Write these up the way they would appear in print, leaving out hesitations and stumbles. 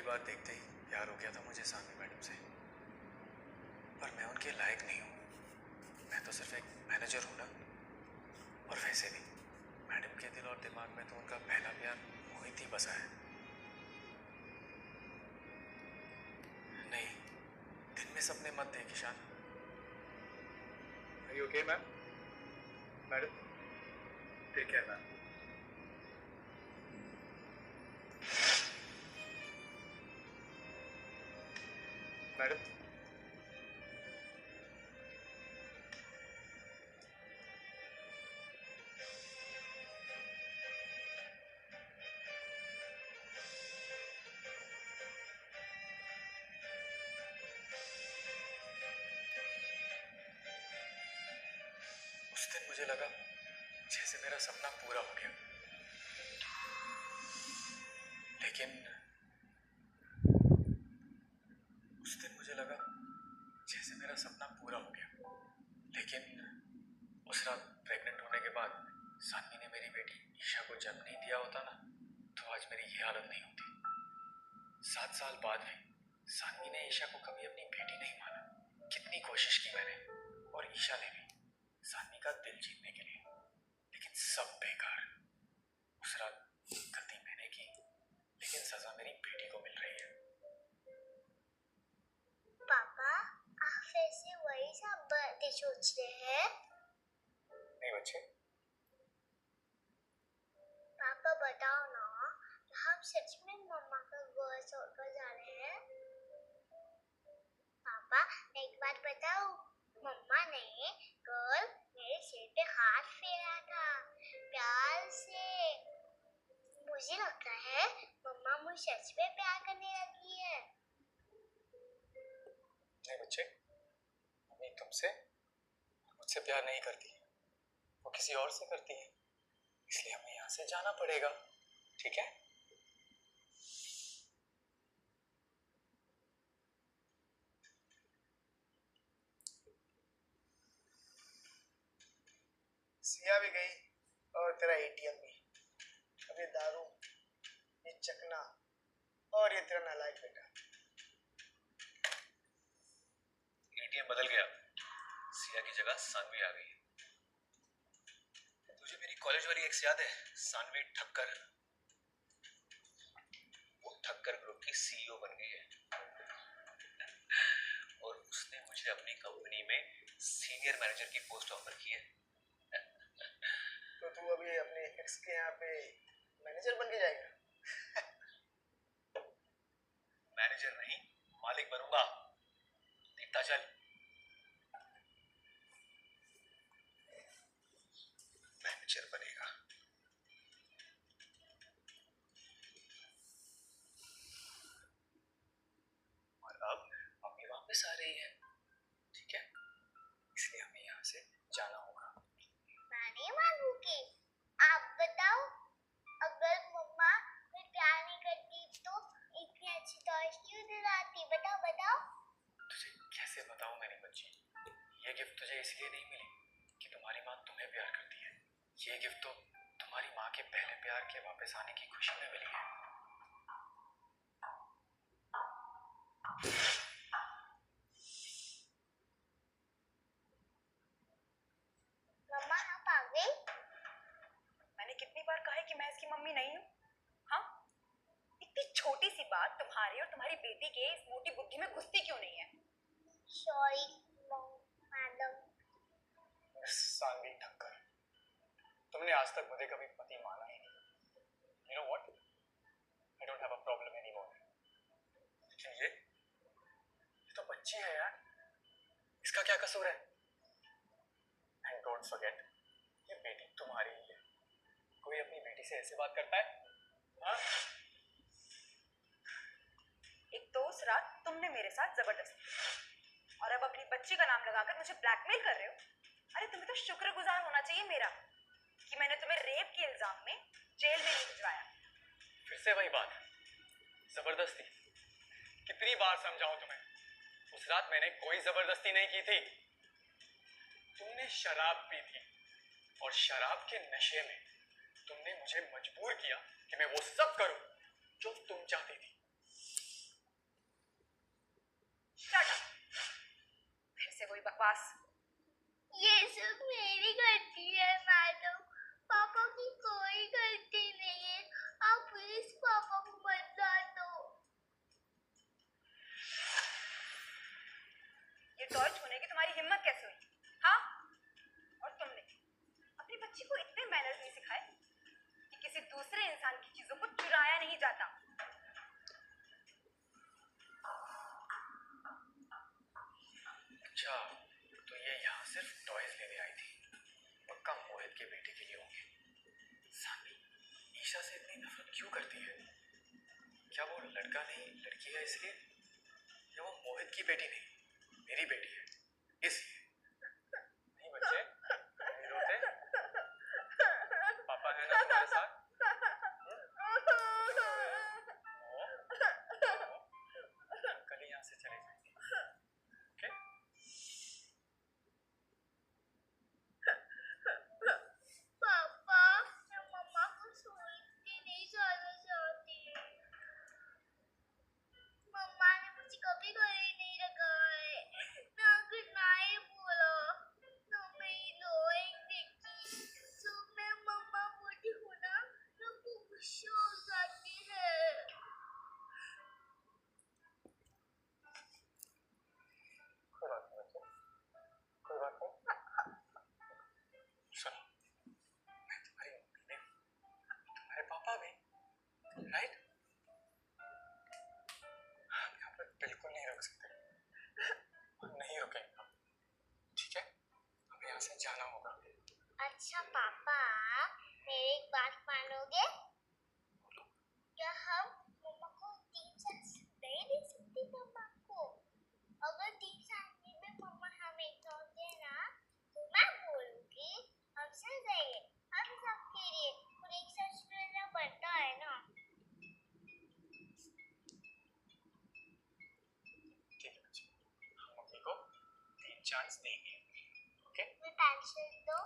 बार देखते ही प्यार हो गया था मुझे सानवी मैडम से, पर मैं उनके लायक नहीं हूँ। मैं तो सिर्फ एक मैनेजर हूँ ना। और वैसे भी मैडम के दिल और दिमाग में तो उनका पहला प्यार मोहित ही बसा है। नहीं, दिन में सपने मत देख Ishaan. Are you okay, ma'am? Madam, take care, ma'am. Madam, उस दिन मुझे लगा जैसे मेरा सपना पूरा हो गया, लेकिन उस दिन मुझे लगा जैसे मेरा सपना पूरा हो गया, लेकिन उस रात प्रेग्नेंट होने के बाद सानवी ने मेरी बेटी ईशा को जन्म नहीं दिया होता ना, तो आज मेरी ये हालत नहीं होती। 7 साल बाद भी सानवी ने ईशा को कभी अपनी बेटी नहीं माना। कितनी कोशिश की मैंने और ईशा ने भी सानवी का दिल जीतने के लिए, लेकिन सब बेकार। उस रात गलती मैंने की, लेकिन सजा मेरी बेटी को मिल रही है। पापा, आप फिर से वही सब बातें सोच रहे हैं? नहीं बच्चे। पापा बताओ ना, हम सच में मम्मा का गोद छोड़कर जा रहे हैं? पापा, एक बात बताओ, मम्मा ने कल मेरे सिर पे हाथ फेरा था प्यार से। मुझे लगता है मम्मा मुझे सच में प्यार करने लगी है। नहीं बच्चे, मम्मी तुमसे मुझसे प्यार नहीं करती है, वो किसी और से करती है, इसलिए हमें यहाँ से जाना पड़ेगा, ठीक है? सिया भी गई और तेरा एटीएम भी। अब ये दारू, ये चकना और ये तेरा नालायक बेटा। एटीएम बदल गया, सिया की जगह सानवी आ गई। तुझे मेरी कॉलेज वाली एक्स याद है, सानवी ठक्कर? वो ठक्कर ग्रुप की सीईओ बन गई है और उसने मुझे अपनी कंपनी में सीनियर मैनेजर की पोस्ट ऑफर की है। तो तू अभी अपने एक्स के यहाँ पे मैनेजर बन के जाएगा? मैनेजर नहीं, मालिक बनूंगा, देखता चल। मैनेजर बनेगा। और अब मम्मी वापस आ रही है, ठीक है? इसलिए हमें यहाँ से जाना होगा। मैं नहीं मानूंगी। आप बताओ, अगर मम्मा मुझे प्यार नहीं करती तो इतनी अच्छी टॉयज क्यों दिलाती? बताओ बताओ। तुझे कैसे बताऊं मेरी बच्ची, ये गिफ्ट तुझे इसलिए नहीं मिली कि तुम्हारी माँ तुम्हें प्यार करती है। ये गिफ्ट तो तुम्हारी माँ के पहले प्यार के वापस आने की खुशी में मिली है। मम्मा आप आ गई? मैंने कितनी बार कहा है कि मैं इसकी मम्मी नहीं हूँ? हाँ, इतनी छोटी सी बात तुम्हारी और तुम्हारी बेटी के इस मोटी बुद्धि में घुसती क्यों नहीं है? Sorry madam. सानवी ठक्कर, तुमने आज तक मुझे कभी पति माना ही नहीं। You know what? I don't have a problem anymore. लेकिन ये तो बच्ची है यार, इसका क्या कसूर है? And don't forget, ये बेटी तुम्हारी ही है। कोई अपनी बेटी से ऐसे बात करता है? हाँ? एक तो उस रात तुमने मेरे साथ जबरदस्ती और अब अपनी बच्ची का नाम लगाकर मुझे ब्लैकमेल कर रहे हो। अरे तुम्हें तो शुक्रगुजार होना चाहिए मेरा कि मैंने तुम्हें रेप के इल्जाम में जेल में नहीं भिजवाया। फिर से वही बात, जबरदस्ती। कितनी बार समझाऊं तुम्हें? उस रात मैंने कोई जबरदस्ती नहीं की थी। तुमने शराब पी थी और शराब के नशे में तुमने मुझे मजबूर किया कि मैं वो सब करूं जो तुम चाहती थी। बकवास। ये सब मेरी गलती है मैडम, पापा की कोई गलती नहीं है। आप प्लीज पापा को बता दो। ये टॉय छूने की तुम्हारी हिम्मत कैसे हुई? हाँ, और तुमने अपनी बच्ची को इतने मैनर्स नहीं सिखाए कि किसी दूसरे इंसान की चीजों को चुराया नहीं जाता। अच्छा, तो ये यहाँ सिर्फ टॉयज लेने आई थी। पक्का मोहित के बेटे के लिए होंगे। सानी ईशा से इतनी नफरत क्यों करती है? क्या वो लड़का नहीं लड़की है इसलिए, या वो मोहित की बेटी नहीं मेरी बेटी है इसलिए? नहीं बच्चे, नहीं रोते। पापा है ना तुम्हारे साथ। कल ही यहाँ से चले जाएंगे, ओके? पापा, मैं मम्मा को छोड़ के नहीं जाना चाहती। मम्मा ने मुझे कभी गले नहीं लगाए, ना गुड नाइट बोला, ना मेरी ड्राइंग देखी। जब मैं मम्मा बोलती हूँ ना, तो वो गुस्सा हो जाती है। कोई बात नहीं बच्चे, कोई बात नहीं। सुनो, मैं तुम्हारी मम्मी नहीं, तुम्हारे पापा भी, राइट? हम यहाँ पर बिल्कुल नहीं रुक सकते और नहीं रुकेंगे हम, ठीक है? हमें यहाँ से जाना होगा। अच्छा पापा, मेरी एक बात मानोगे? क्या हम मम्मा को 3 साल नहीं दे सकते मम्मा को? अगर 3 साल में मम्मा हमें छोड़ देना, तो मैं बोलूँगी हम चल जाएंगे, हम सबके लिए। और एक साथ रहना बनता है ना। ठीक है बच्चे, हम मम्मी को 3 चांस देंगे, ओके? मैं पेंसिल दो।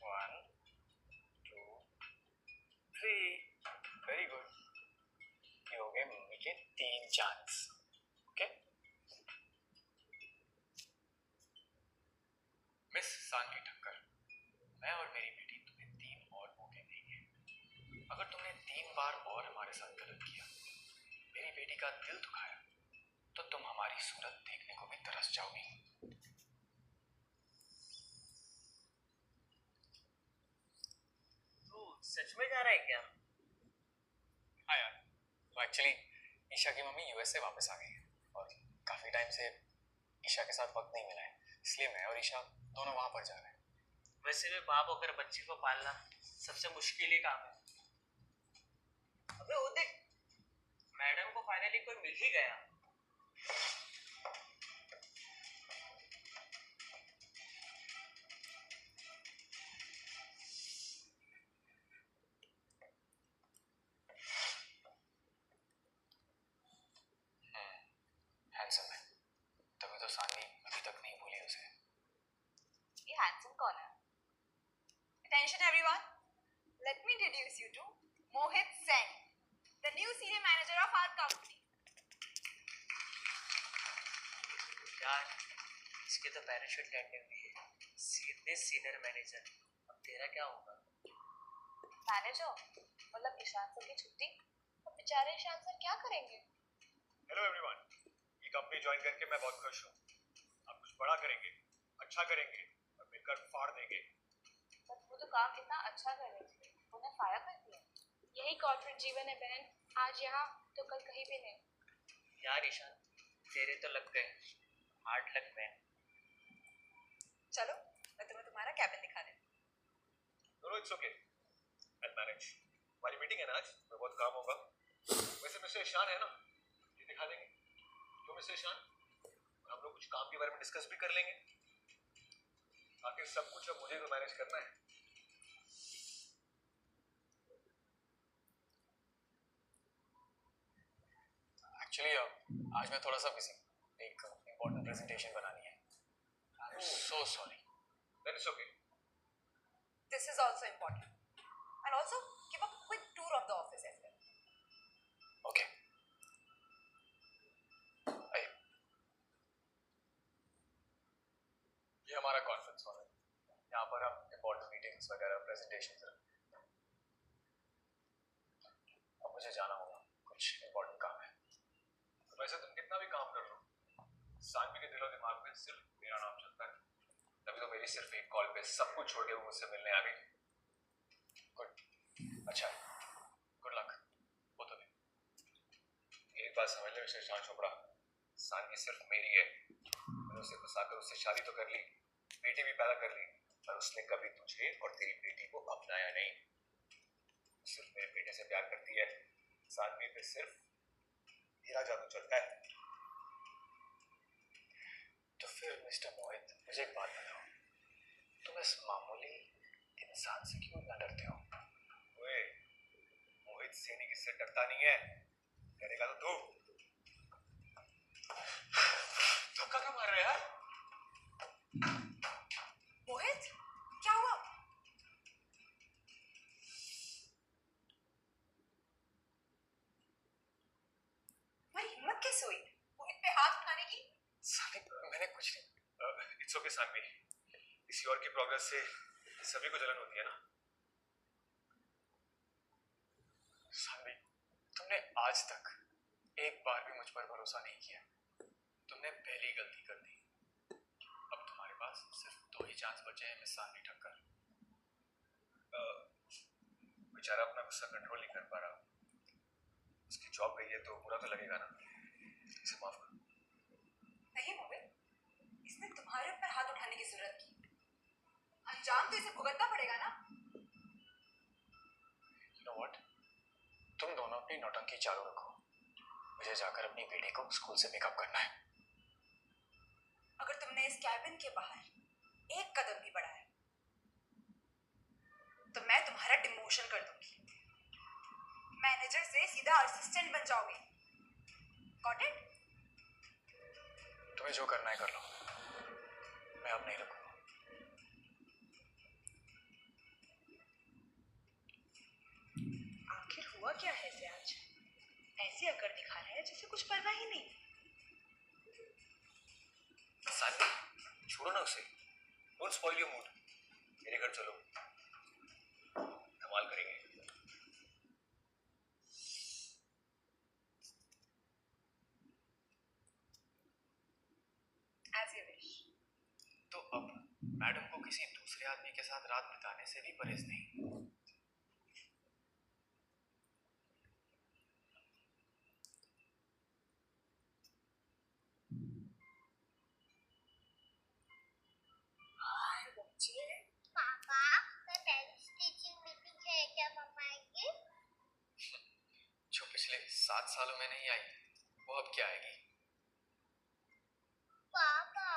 One, two, three, very good. ये हो गए मम्मी के 3 चांस, ओके? मिस सांगी ठक्कर, मैं और मेरी बेटी तुम्हें 3 और मौके देंगे। अगर तुमने 3 बार और हमारे साथ गलत किया, मेरी बेटी का दिल दुखाया, तो तुम हमारी सूरत देखने को भी तरस जाओगी। तू सच में जा रहा है क्या? हाँ यार, तो एक्चुअली ईशा की मम्मी यूएस से वापस आ गई है और काफ़ी टाइम से ईशा के साथ वक्त नहीं मिला है, इसलिए मैं और ईशा दोनों वहाँ पर जा रहे हैं। वैसे भी बाप होकर बच्चे को पालना सबसे मुश्किल ही काम है। अबे वो देख, मैडम को फाइनली कोई मिल ही गया। हैंडसम है, तभी तो सानी अभी तक नहीं भूली उसे। ये हैंडसम कौन है? Attention everyone, let me introduce you to Mohit Sen, the new senior manager of our company. यार, इसके तो पैराशूट लैंडिंग भी है। सीधे सीनियर मैनेजर। अब तेरा क्या होगा? मैनेजर मतलब ईशान सर की छुट्टी, अब बेचारे ईशान सर क्या करेंगे? हेलो एवरीवन, ये कंपनी ज्वाइन करके मैं बहुत खुश हूँ। आप कुछ बड़ा करेंगे, अच्छा करेंगे और मिलकर फाड़ देंगे। बट वो तो काम कितना अच्छा कर रहे थे, उन्हें फायर कर दिया। यही कॉर्पोरेट जीवन है बहन, आज यहाँ तो कल कहीं भी नहीं। यार ईशान, तेरे तो लग गए, हार्ड लग गए। चलो मैं तुम्हें तुम्हारा कैबिन दिखा देती हूँ। No it's okay, I manage. हमारी मीटिंग है ना आज, मैं बहुत काम होगा। वैसे मिस्टर ईशान है ना, ये दिखा देंगे। तो मिस्टर ईशान, हम लोग कुछ काम के बारे में डिस्कस भी कर लेंगे। आखिर सब कुछ अब मुझे तो मैनेज करना है। एक्चुअली आज मैं थोड़ा सा बिजी हूँ, एक इम्पोर्टेंट प्रेजेंटेशन बनानी है। I am so sorry. Then it's okay. This is also important. And also give a quick tour of the office as well. Okay. हमारा कॉन्फ्रेंस हॉल है, यहाँ पर हम इम्पोर्टेंट मीटिंग्स वगैरह प्रेजेंटेशंस रखते हैं। अब मुझे जाना होगा, कुछ इम्पोर्टेंट काम है। वैसे तुम कितना भी काम कर लो, सानवी के दिलो दिमाग में सिर्फ मेरा नाम चलता है। तभी तो मेरी सिर्फ एक कॉल पे सब कुछ छोड़ के वो मुझसे मिलने आ गई। गुड, अच्छा, गुड लक, वो तो नहीं। एक बात समझ ले मिस्टर शान चोपड़ा, सानवी सिर्फ मेरी है। मैंने उसे फंसाकर उससे शादी तो कर ली, बेटी भी पैदा कर ली, पर उसने कभी तुझे और तेरी बेटी को अपनाया नहीं। सिर्फ मेरे बेटे से प्यार करती है। सानवी पे सिर्फ मेरा जादू चलता है। तो फिर मिस्टर मोहित, मुझे एक बात बताओ, तुम इस मामूली इंसान से क्यों इतना डरते हो? ओए, मोहित सैनी किससे डरता नहीं है, करेगा तो तू। धक्का क्यों मार रहे यार? मोहित, क्या हुआ? तुम्हारी हिम्मत कैसे हुई मोहित पे हाथ उठाने की? सानी, मैंने कुछ नहीं। इट्स ओके सानवी, किसी और की प्रोग्रेस से सभी को जलन होती है ना। सानी, तुमने आज तक एक बार भी मुझ पर भरोसा नहीं किया। तुमने पहली गलती कर दी। अब तुम्हारे पास सिर्फ 2 ही चांस बचे हैं मिस सानवी ठक्कर। बेचारा अपना गुस्सा कंट्रोल नहीं कर पा रहा। उसकी जॉब गई है तो बुरा तो लगेगा ना। इसे माफ कर। नहीं मोहित, इसने तुम्हारे ऊपर हाथ उठाने की जरूरत की। अंजाम तो इसे भुगतना पड़ेगा ना। You know what? तुम दोनों अपनी नौटंकी चालू रखो, मुझे जाकर अपनी बेटी को स्कूल से पिकअप करना है। अगर तुमने इस कैबिन के बाहर एक कदम भी बढ़ाया तो मैं तुम्हारा डिमोशन कर दूंगी। मैनेजर से सीधा असिस्टेंट बन जाओगे। Got it? तुम्हें जो करना है कर लो, मैं अब नहीं रुकूंगा। आखिर हुआ क्या है इसे आज? ऐसी अकड़ दिखा रहा है जैसे कुछ परवाह ही नहीं। सानवी, छोड़ो ना उसे। Don't spoil your mood. मेरे घर चलो, धमाल करेंगे। As you wish. तो अब मैडम को किसी दूसरे आदमी के साथ रात बिताने से भी परहेज नहीं। पापा, मैं पेरेंट्स टीचिंग मीटिंग है क्या? मम्मा आएगी? जो पिछले 7 सालों में नहीं आई, वो अब क्या आएगी? पापा,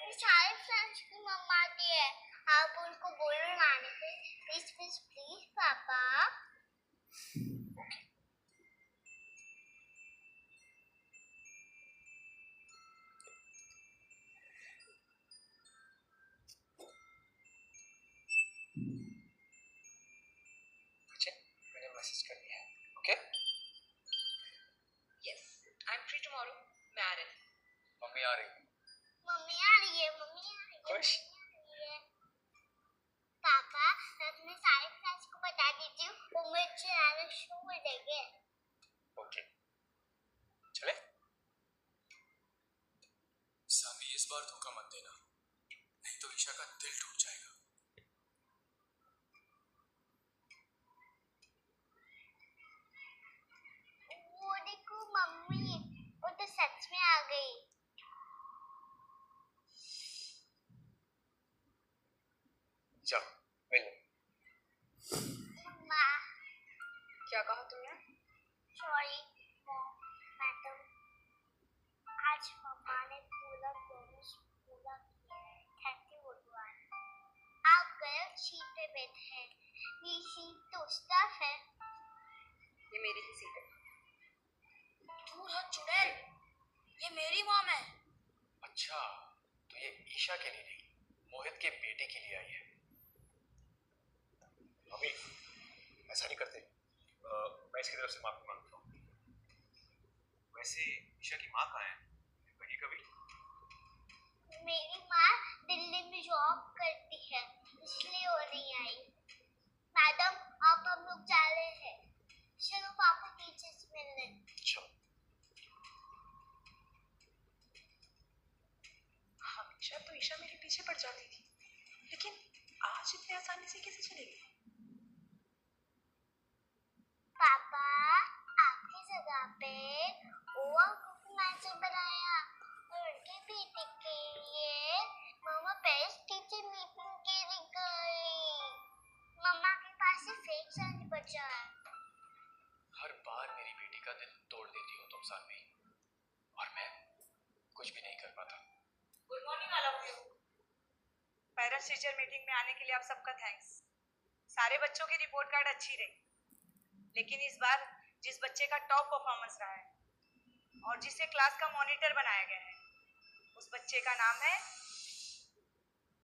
मेरे सारे फ्रेंड्स की मम्मा आती है। आप उनको बोलो ना आने से। प्लीज प्लीज प्लीज पापा। मैंने मैसेज कर दिया है, okay? Yes, I'm free tomorrow. मैं आ रही हूँ। मम्मी आ रही है। मम्मी आ रही है, मम्मी आ रही है, खुश? मम्मी आ रही है। पापा, मैं अपने सारे फ्रेंड्स को बता देती हूँ, वो मुझे आना छोड़ देंगे। ओके, चले? सानवी, इस बार धोखा मत देना, नहीं तो ईशा का दिल टूट जाएगा। वो देखो मम्मी, वो तो सच में आ गई। जाओ, मिलो। मम्मा, क्या कहा तुमने? सॉरी मैडम, आज मम्मा ने पूरा प्रॉमिस पूरा किया है। थैंक यू भगवान। आप गलत सीट पे बैठे हैं, ये सीट तो स्टाफ है। ये मेरी ही सीट है। दूर हो चुड़ैल, ये मेरी मॉम है। अच्छा, तो ये ईशा के लिए नहीं, मोहित के बेटे के लिए आई है। मम्मी, ऐसा नहीं करते। मैं इसकी तरफ से माफी मांगता हूँ। वैसे ईशा की माँ कहाँ है? बनी कभी? मेरी माँ दिल्ली में जॉब करती है, इसलिए वो नहीं आई। मैडम, अब हम लोग जा रहे हैं। चलो पापा टीचर से मिलने। हमेशा तो ईशा मेरे पीछे पड़ जाती थी, लेकिन आज इतनी आसानी से कैसे चली गई? पापा, आपकी जगह पे ओवर कुकिंग मास्टर बनाया और उनकी बेटी के लिए मम्मा बेस्ट टीचर मीटिंग के लिए गई। मम्मा के पास से फेक सैलरी बचा है। हर बार मेरी बेटी का दिल तोड़ देती हो तुम सानवी, और मैं कुछ भी नहीं कर पाता। Good morning all of you. Parents teacher meeting में आने के लिए आप सबका थैंक्स। सारे बच्चों की रिपोर्ट कार्ड अच्छी रही, लेकिन इस बार जिस बच्चे का टॉप परफॉर्मेंस रहा है और जिसे क्लास का मॉनिटर बनाया गया है, उस बच्चे का नाम है